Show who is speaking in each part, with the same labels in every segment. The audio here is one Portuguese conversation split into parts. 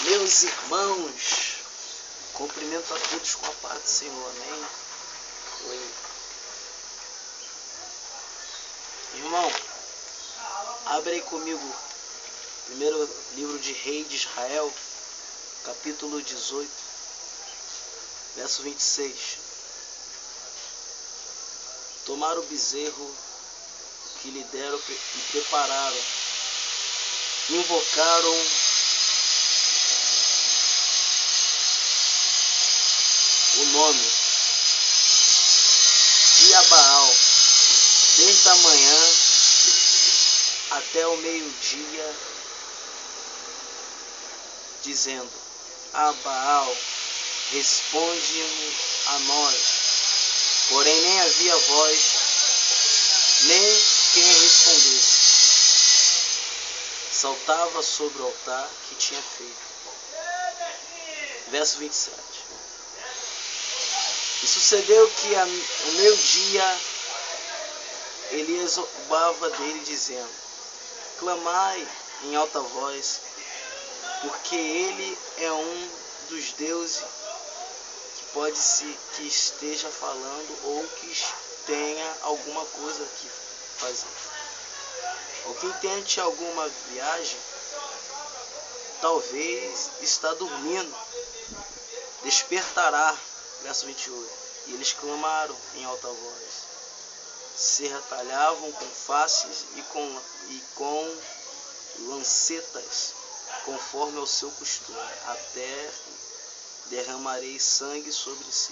Speaker 1: Meus irmãos, cumprimento a todos com a paz do Senhor, amém? Oi. Irmão, abre aí comigo, primeiro livro de Rei de Israel, capítulo 18, verso 26. Tomaram o bezerro que lhe deram e prepararam, invocaram o nome de Baal, desde a manhã até o meio-dia, dizendo: a Baal, responde a nós. Porém nem havia voz, nem quem respondesse. Saltava sobre o altar que tinha feito. Verso 27. E sucedeu que ao meio-dia Elias zombava dele, dizendo: clamai em alta voz, porque ele é um dos deuses que pode ser que esteja falando ou que tenha alguma coisa que fazer. Ou quem tente alguma viagem, talvez está dormindo, despertará. Verso 28. E eles clamaram em alta voz, se retalhavam com faces e com lancetas, conforme ao seu costume, até derramarei sangue sobre si.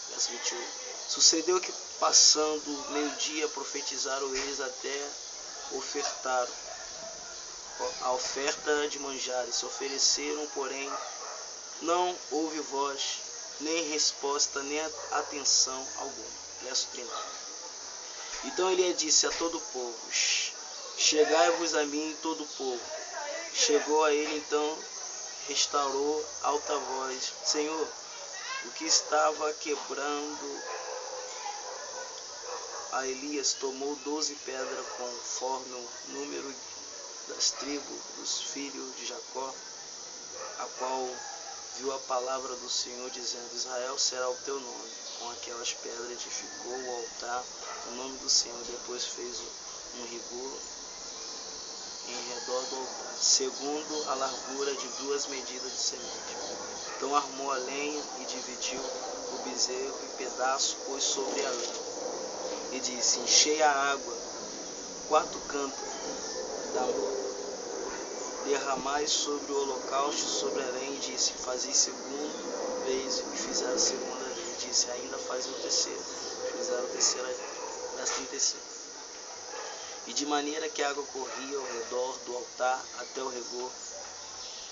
Speaker 1: Verso 28. Sucedeu que, passando meio-dia, profetizaram eles até ofertaram a oferta de manjares. Se ofereceram, porém, não houve voz, nem resposta, nem atenção alguma. Verso 30. Então ele disse a todo o povo: chegai-vos a mim, todo o povo. Chegou a ele, então restaurou alta voz: Senhor, o que estava quebrando a Elias tomou 12 pedras, conforme o número das tribos dos filhos de Jacó, a qual viu a palavra do Senhor, dizendo: Israel será o teu nome. Com aquelas pedras edificou o altar no nome do Senhor. Depois fez um rigor em redor do altar, segundo a largura de 2 medidas de semente. Então armou a lenha e dividiu o bezerro em pedaços, pôs sobre a lenha. E disse: enchei a água 4 cantos da mão, derramai sobre o holocausto, sobre a lenha. E disse: fazei segunda vez. E fizeram a segunda vez. E disse: ainda fazei o terceiro. Fizeram a terceira vez. Verso 35. E de maneira que a água corria ao redor do altar até o rigor,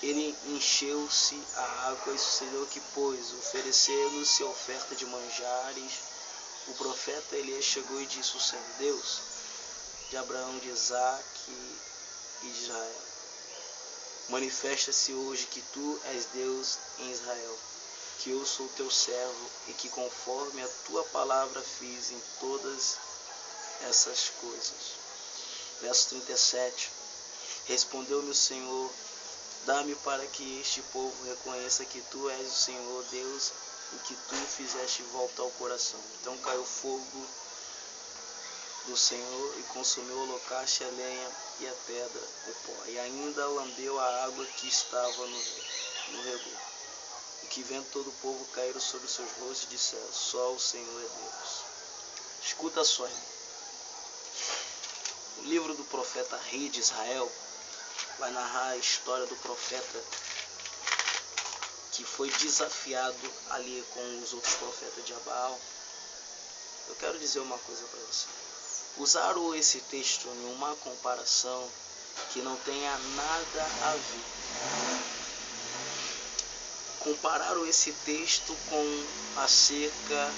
Speaker 1: ele encheu-se a água. E sucedeu que, pois, oferecendo-se a oferta de manjares, o profeta Elias chegou e disse: o Senhor Deus de Abraão, de Isaque e de Israel, manifesta-se hoje que tu és Deus em Israel, que eu sou teu servo e que conforme a tua palavra fiz em todas essas coisas. Verso 37. Respondeu-me o Senhor: dá-me para que este povo reconheça que tu és o Senhor Deus e que tu fizeste voltar ao coração. Então caiu fogo do Senhor e consumiu o holocausto, a lenha e a pedra, o pó, e ainda lambeu a água que estava no rigor. O que vendo todo o povo caíram sobre os seus rostos e disseram: só o Senhor é Deus. Escuta só, irmão. O livro do profeta Rei de Israel vai narrar a história do profeta que foi desafiado ali com os outros profetas de Baal. Eu quero dizer uma coisa para você. Usaram esse texto em uma comparação que não tenha nada a ver. Compararam esse texto com acerca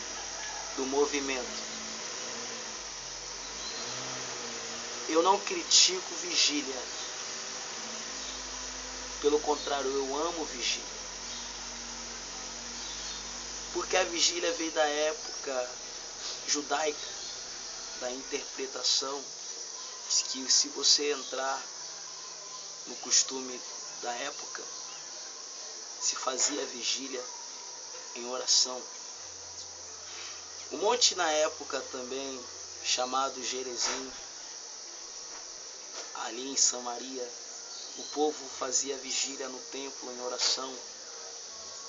Speaker 1: do movimento. Eu não critico vigília. Pelo contrário, eu amo vigília. Porque a vigília veio da época judaica, da interpretação, que se você entrar no costume da época, se fazia vigília em oração. O monte na época também, chamado Gerizim, ali em Samaria, o povo fazia vigília no templo em oração,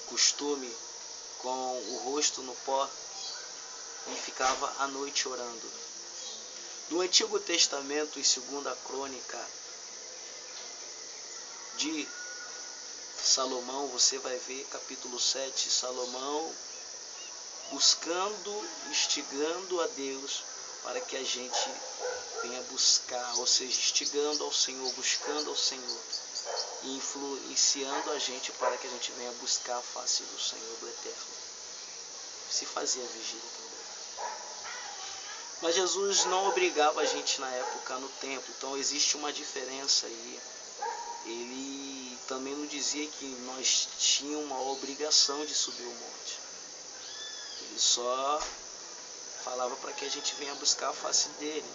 Speaker 1: costume com o rosto no pó, e ficava à noite orando. No Antigo Testamento, em 2 Crônica de Salomão, você vai ver capítulo 7, Salomão buscando, instigando a Deus para que a gente venha buscar, ou seja, instigando ao Senhor, buscando ao Senhor e influenciando a gente para que a gente venha buscar a face do Senhor, do Eterno. Se fazia vigília também. Mas Jesus não obrigava a gente na época no templo, então existe uma diferença aí. Ele também não dizia que nós tínhamos uma obrigação de subir o monte. Ele só falava para que a gente venha buscar a face dele.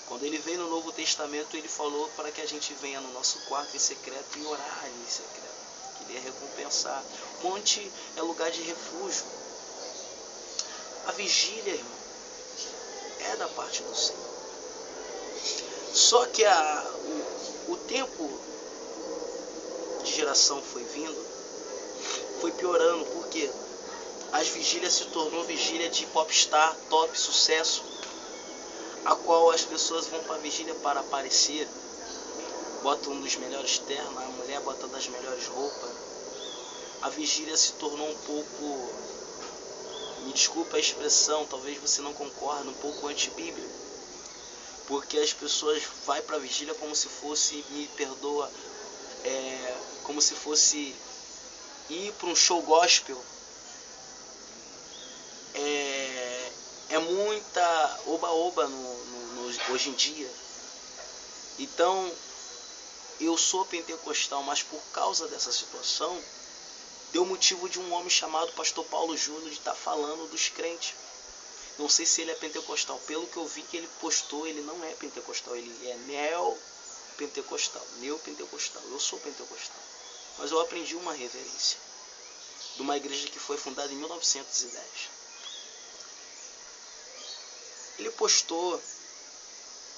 Speaker 1: Quando ele veio no Novo Testamento, ele falou para que a gente venha no nosso quarto em secreto e orar em secreto, que ele ia recompensar. O monte é lugar de refúgio. A vigília, irmão, é da parte do Senhor. Só que o tempo de geração foi vindo, foi piorando, porque as vigílias se tornou vigília de popstar, top, sucesso, a qual as pessoas vão para a vigília para aparecer, botam um dos melhores ternos, a mulher bota das melhores roupas. A vigília se tornou um pouco, me desculpa a expressão, talvez você não concorde, um pouco antibíblico, porque as pessoas vão para a vigília como se fosse, me perdoa, como se fosse ir para um show gospel. É muita oba-oba hoje em dia. Então, eu sou pentecostal, mas por causa dessa situação, deu motivo de um homem chamado Pastor Paulo Júnior de estar falando dos crentes. Não sei se ele é pentecostal. Pelo que eu vi que ele postou, ele não é pentecostal. Ele é neopentecostal. Neopentecostal. Eu sou pentecostal. Mas eu aprendi uma reverência de uma igreja que foi fundada em 1910. Ele postou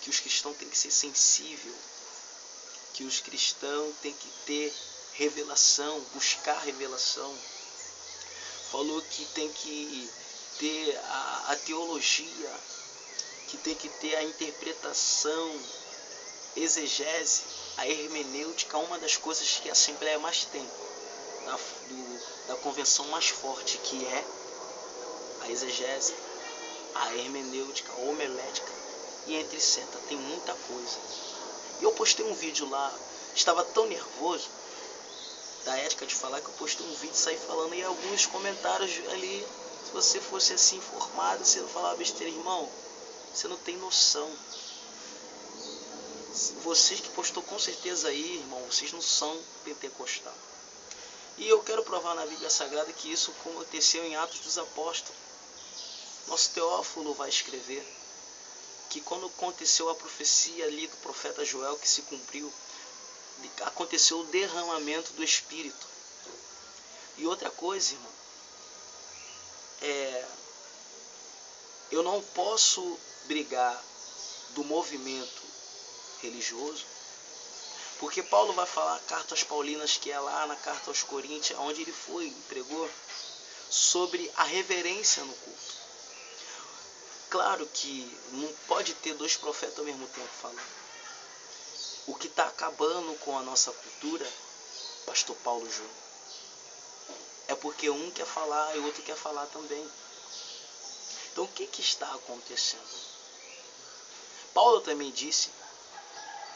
Speaker 1: que os cristãos têm que ser sensíveis, que os cristãos têm que ter revelação, buscar revelação. Falou que tem que ter a teologia, que tem que ter a interpretação, exegese, a hermenêutica, uma das coisas que a Assembleia mais tem, da convenção mais forte, que é a exegese, a hermenêutica, a homilética, e entre seta, tem muita coisa. E eu postei um vídeo lá, estava tão nervoso da ética de falar, que eu postei um vídeo e saí falando, e alguns comentários ali, se você fosse assim informado, você não falava besteira, irmão, você não tem noção. Vocês que postou com certeza aí, irmão, vocês não são pentecostal. E eu quero provar na Bíblia Sagrada que isso aconteceu em Atos dos Apóstolos. Nosso Teófilo vai escrever que quando aconteceu a profecia ali do profeta Joel, que se cumpriu, aconteceu o derramamento do Espírito. E outra coisa, irmão, eu não posso brigar do movimento religioso, porque Paulo vai falar, carta às Paulinas, que é lá na carta aos Coríntios, onde ele foi e pregou, sobre a reverência no culto. Claro que não pode ter dois profetas ao mesmo tempo falando. O que está acabando com a nossa cultura, Pastor Paulo Júnior, é porque um quer falar e o outro quer falar também. Então o que está acontecendo? Paulo também disse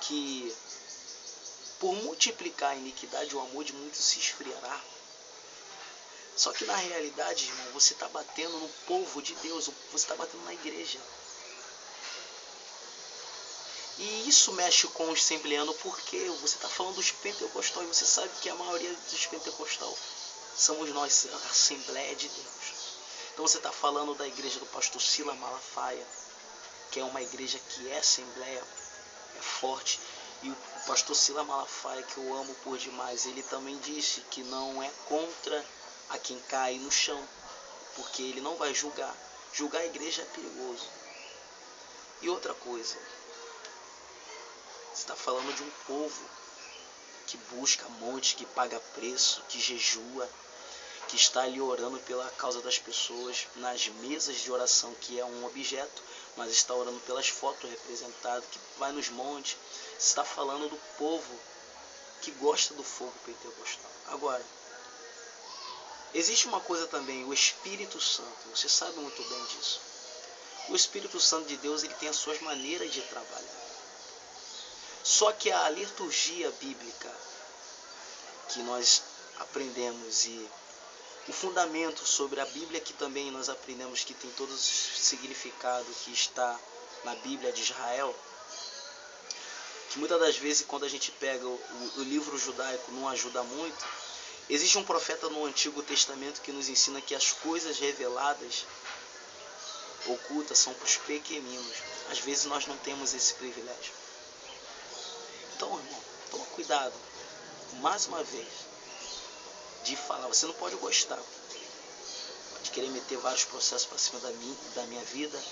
Speaker 1: que por multiplicar a iniquidade, o amor de muitos se esfriará. Só que na realidade, irmão, você está batendo no povo de Deus, você está batendo na igreja. E isso mexe com os assembleanos, porque você está falando dos pentecostais, e você sabe que a maioria dos pentecostais somos nós, a Assembleia de Deus. Então você está falando da igreja do pastor Silas Malafaia, que é uma igreja que é assembleia, é forte. E o pastor Sila Malafaia, que eu amo por demais, ele também disse que não é contra a quem cai no chão, porque ele não vai julgar. Julgar a igreja é perigoso. E outra coisa, você está falando de um povo que busca monte, que paga preço, que jejua, que está ali orando pela causa das pessoas nas mesas de oração, que é um objeto, mas está orando pelas fotos representadas, que vai nos montes. Você está falando do povo que gosta do fogo pentecostal. Agora, existe uma coisa também, o Espírito Santo. Você sabe muito bem disso. O Espírito Santo de Deus, ele tem as suas maneiras de trabalhar. Só que a liturgia bíblica que nós aprendemos e o fundamento sobre a Bíblia que também nós aprendemos que tem todo o significado que está na Bíblia de Israel, que muitas das vezes quando a gente pega o livro judaico não ajuda muito. Existe um profeta no Antigo Testamento que nos ensina que as coisas reveladas, ocultas, são para os pequeninos. Às vezes nós não temos esse privilégio. Então, irmão, toma cuidado, mais uma vez, de falar. Você não pode gostar, pode querer meter vários processos para cima da minha vida.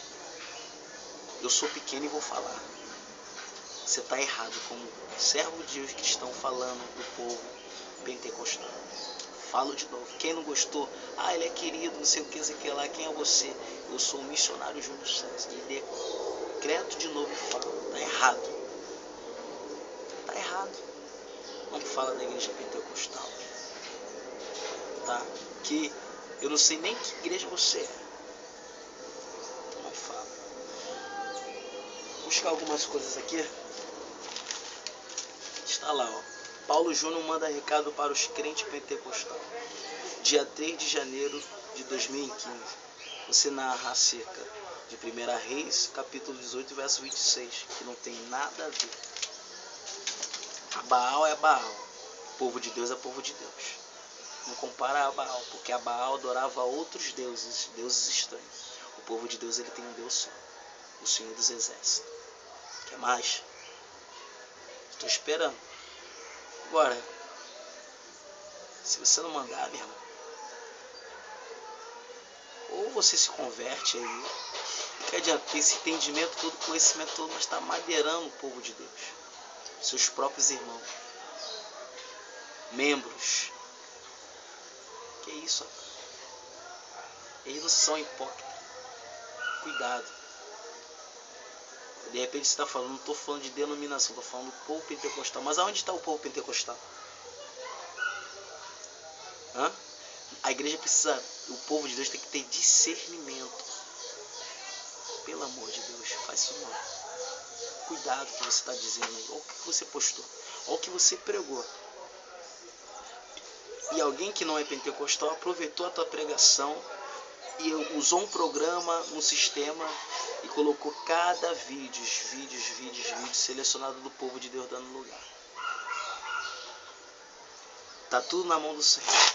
Speaker 1: Eu sou pequeno e vou falar. Você está errado, como servo de Deus cristão falando do povo pentecostal. Falo de novo, quem não gostou, ele é querido, não sei o que, sei que lá, quem é você? Eu sou o missionário Júnior César. E decreto de novo e falo, está errado. Está errado. Não fala da igreja pentecostal. Tá? Que eu não sei nem que igreja você é. Então não fala. Vou buscar algumas coisas aqui. Está lá, ó. Paulo Júnior manda recado para os crentes pentecostais. Dia 3 de janeiro de 2015. Você narra acerca de 1 Reis, capítulo 18, verso 26, que não tem nada a ver. A Baal é Baal. O povo de Deus é povo de Deus. Não compara a Baal, porque a Baal adorava outros deuses, deuses estranhos. O povo de Deus, ele tem um Deus só, o Senhor dos Exércitos. Quer mais? Estou esperando. Agora, se você não mandar, meu irmão, ou você se converte aí, que adianta ter esse entendimento todo, conhecimento todo, mas está madeirando o povo de Deus, seus próprios irmãos, membros. Que isso, rapaz? Eles não são hipócritas. Cuidado. De repente você está falando, não estou falando de denominação, estou falando do povo pentecostal. Mas aonde está o povo pentecostal? A igreja precisa, o povo de Deus tem que ter discernimento. Pelo amor de Deus, faz isso não. Cuidado com o que você está dizendo aí. Olha o que você postou. Olha o que você pregou. E alguém que não é pentecostal aproveitou a tua pregação e usou um programa, um sistema e colocou cada vídeo selecionado do povo de Deus dando lugar. Tá tudo na mão do Senhor.